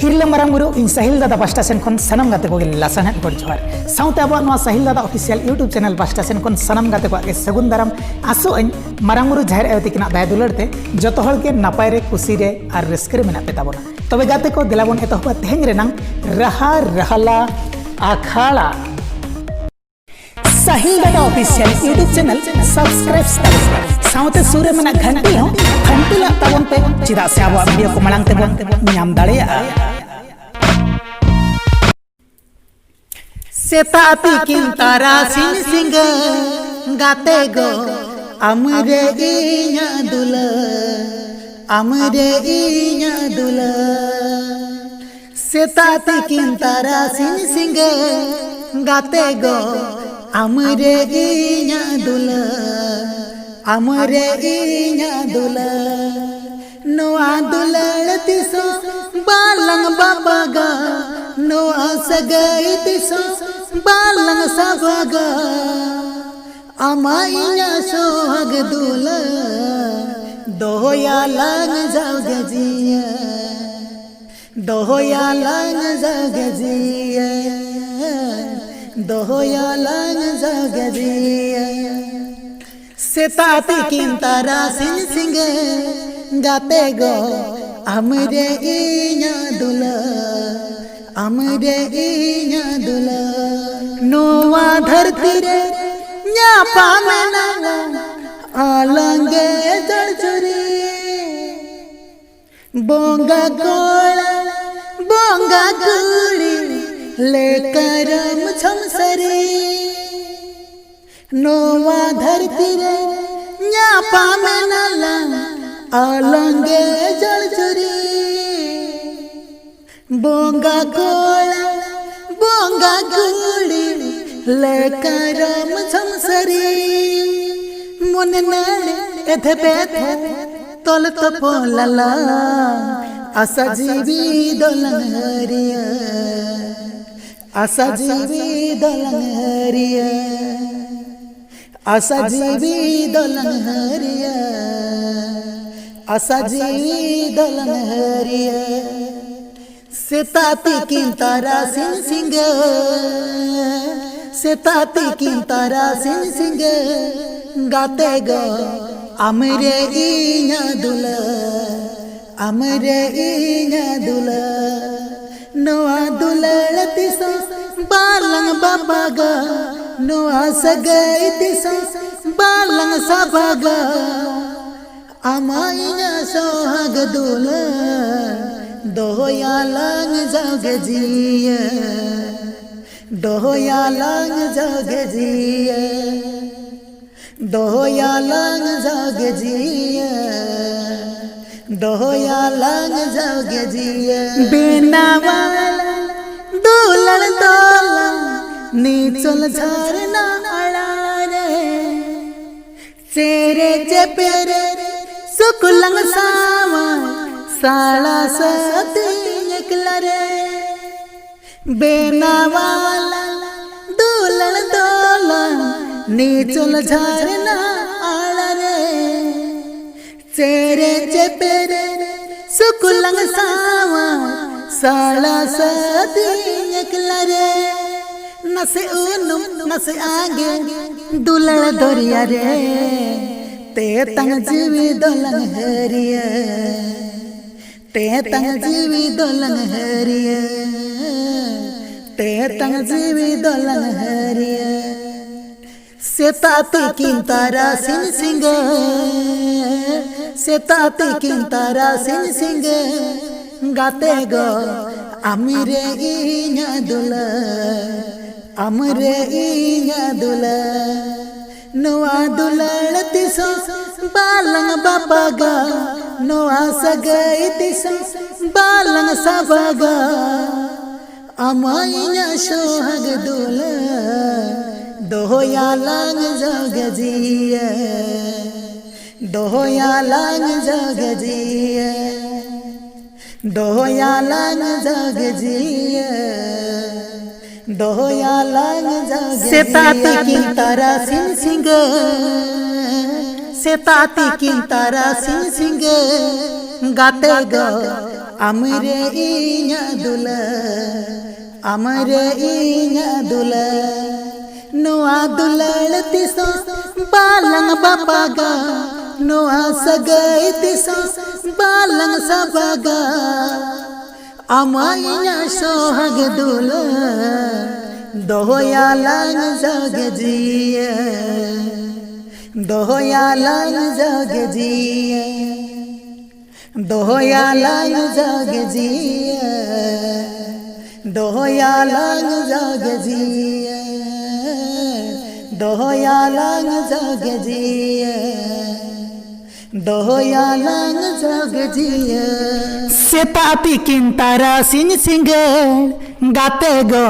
हिरले मारांग बुरु इन साहिल दादा पास्टा सेन खन सनम गाते को लासान हट गड जोहार साउते अब नवा साहिल दादा official YouTube channel pasta Sen खन सनम गाते को सगुन दाराम आसो अन मारांग बुरु जाहिर अवति किना दाय दुलरते जतो हल के नापाय रे खुशी रे आर रेस्कर मेना पे ताबोना तबे गाते को दिलाबन एतोहबा तेहेंग रेनांग रहा रहला आखाड़ा साहिल दादा ऑफिशियल यूट्यूब चैनल सब्सक्राइब करें साउते सूर्य में घंटी हो घंटी ला ताबन पे चिदा से आबो वीडियो को मांगते बन नाम दाड़िया सेताती किन तारा सिंह सिंह गाते गो अमरे इया दुला सेताती किन तारा सिंह सिंह गाते गो अमरे इया दुला नोआ दुलड़ तिसो बालंग बाबागा नोआ सगाई तिसो बालंग साबागा अमाइया सोहग दुला दोया लंग जाओ गजिया दोया लंग जाओ गजिया दोया लंग जाओ गजिया सेताती किन तारा सिंह सिंह गाते गो अमरे इया दुला नोवा धरती रे न्यापा में ना आलंगे जड़चुरी बोंगा गोला बोंगा गुड़ी लेकर मुछमसरी नोवा धरती रे न्यापा में नाला आलंगे जड़चुरी बोंगा गोला बोंगा गुड़ी लेकर मुछमसरी मन नाले एथे बेथे तोल तो पोलला आशा जीवी दोलन हरिया आशा जीवी दोलन हरिया आशा जीवी दोलन हरिया आशा जीवी दोलन हरिया सेताती किन तारा सिंह सिंह सेताती किन तारा सिंह सिंह गाते गो अमरे इया दुला नोआ दुलड़ तिसो बालंग बाबागा नोआ सगाई तिसो बालंग साबागा अमाइया सोहग दुला दोया लंग जाओ गजिया दोया लंग जाओ गजिया दोया लंग जाओ गजिया दोया लंग जाओ गजिया बिना वाला दुलड़ तोला नीचल झरना आड़ा रे चेरे चेपेरे सुकुलंग सावा साला सती एकला रे बेना वाला दुलड़ तोला नीचल झरना आड़ा रे चेरे चेपेरे सुकुलंग सावा साला सती एकला रे नसे उनुम नसे आगे दुलड़ दरिया रे ते तंग जीवी दोलन हरिया ते तंग जीवी दोलन हरिया ते तंग जीवी दोलन हरिया सेताती किन तारा सिंह सिंह सेताती किन तारा सिंह सिंह गाते गो अमरे इया दुला नोआ दुलड़ तिसो बालंग बाबागा नोआ सगाई तिसो बालंग साबागा अमाइया सोहग दुला दोया लंग जाओ गजिया दोया लंग जाओ गजिया दोया लंग जाओ गजिया दोया लंग जाओ सेताती किन तारा सिंह सिंह सेताती किन तारा सिंह सिंह गाते गो amre inya dula amre inya dula noa dulal tiso balang bapaga noa sagai tiso balang sabaga amainya sohag dula doyalang jagjiya doyalang jagjiya doyalang jagjiya doyalang jagjiya doyalang jagjiya doyalang jagjiya seta tikin tarasin singal gate go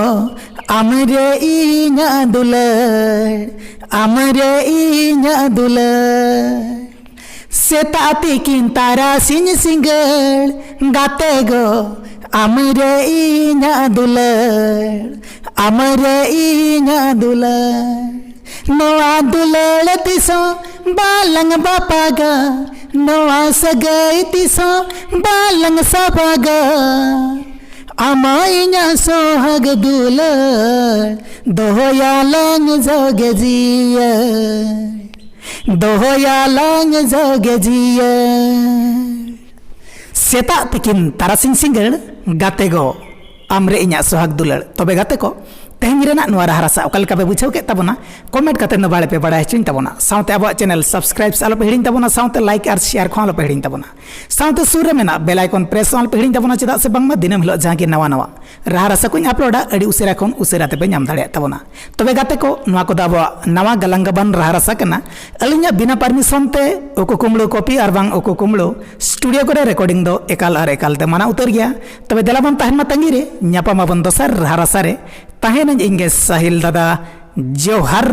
amre inya dular amre inya dular seta tikin tarasin singal gate go amre inya dular amre inya dular noa dular tiso balang bapaga noa sagai tiso balang sabaga amainya sohag dular doyalang jagjiya doyalang jagjiya seta tikin tarasing singal gate go amre inya sohag dular tobe gate ko तेहन रेना नुआ रहासा ओकालका पे बुझाव के तबना comment कते न बाळे पे बड़ा हेचिन तबना साउते अब channel subscribe आलो पे हिडिन तबना साउते लाइक और शेयर खो आलो पे हिडिन तबना साउते सुर मेना बेल आइकन प्रेस आलो पे हिडिन तबना चेदा से बांगमा दिनम हिलो जहां के नवा नवा रहासा को अपलोडा अडी उसेरा खन उसेरा ते पे नाम दाड़े तबना तबे गाते को नुआ को दाबो नवा गलंगबन रहासा कना अलिnya बिना परमिशन ते ओको कुमलो कॉपी और बांग ओको कुमलो स्टूडियो करे रिकॉर्डिंग दो एकाल और एकाल ते माना उतर गया तबे देलाबन तहन मा तंगी रे न्यापा मा बन दोसर रहासा रे ताहेन इंगे साहिल दादा जोहर।